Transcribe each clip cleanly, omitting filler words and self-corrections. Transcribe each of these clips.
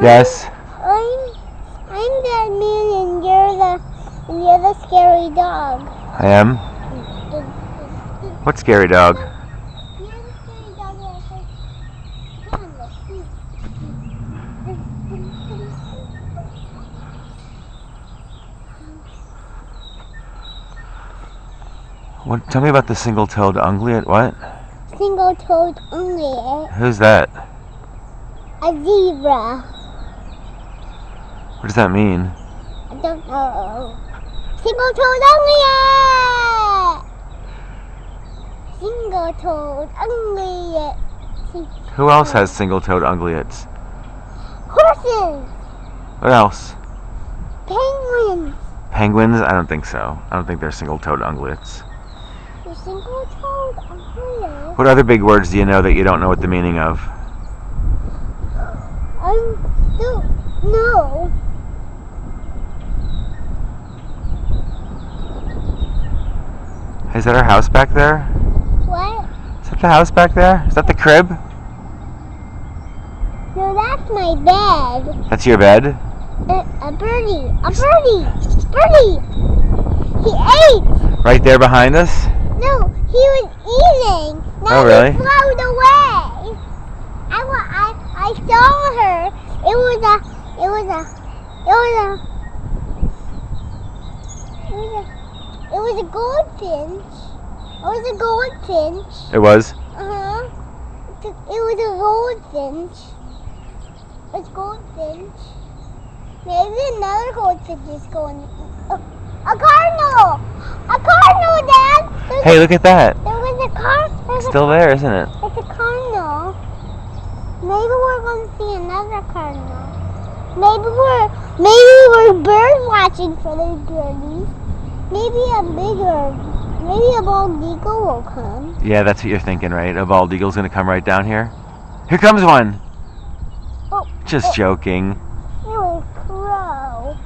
Yes. I'm Batman and you're the scary dog. I am. What scary dog? You're the scary dog that says, come on, let's see. What? Tell me about the single-toed ungulate. What? Single-toed ungulate. Who's that? A zebra. What does that mean? I don't know. Single-toed ungulate. Single-toed ungulate. Who else has single-toed ungulates? Horses. What else? Penguins. Penguins? I don't think so. I don't think they're single-toed ungulates. The single-toed ungulate. What other big words do you know that you don't know what the meaning of? Don't know. Is that our house back there? What? Is that the house back there? Is that the crib? No, that's my bed. That's your bed? A birdie. A birdie. Birdie. He ate. Right there behind us? No, he was eating. Now Oh, really? He floated away. I saw her. It was a goldfinch. It was a goldfinch. It was? Uh-huh. It was a goldfinch. It's goldfinch. Maybe another goldfinch is going to eat. Oh, a cardinal! A cardinal, Dad! Hey, look at that. There was a cardinal. It's still there, isn't it? It's a cardinal. Maybe we're going to see another cardinal. Maybe we're bird watching for those birdies. Maybe a bald eagle will come. Yeah, that's what you're thinking, right? A bald eagle's gonna come right down here. Here comes one. Oh, Just joking. It was a crow.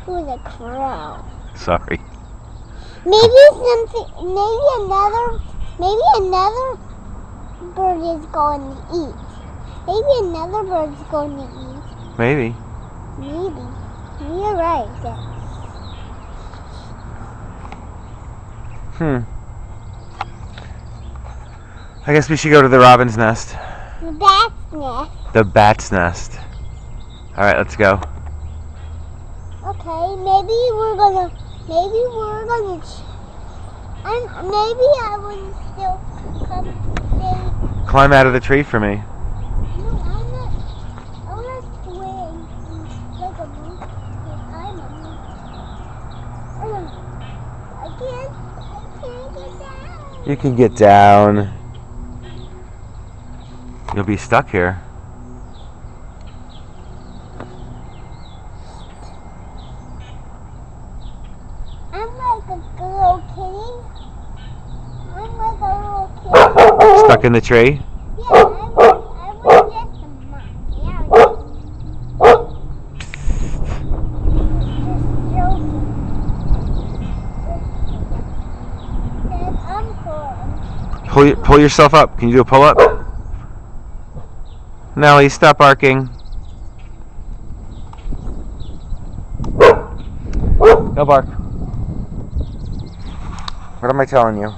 It was a crow. Sorry. Maybe another bird is going to eat. Maybe another bird is going to eat. Maybe. Maybe. You're right. I guess we should go to the robin's nest. The bat's nest. The bat's nest. Alright, let's go. Okay, maybe I would still come stay. Climb out of the tree for me. No, I want to swing like a monkey. I'm a monkey. I can't get down. You can get down. You'll be stuck here. I'm like a little kitty. I'm like a little kitty. Stuck in the tree? Yeah, I was just a monkey. I was just joking. I'm cool. Pull yourself up. Can you do a pull-up? Nellie, stop barking. Go bark. What am I telling you?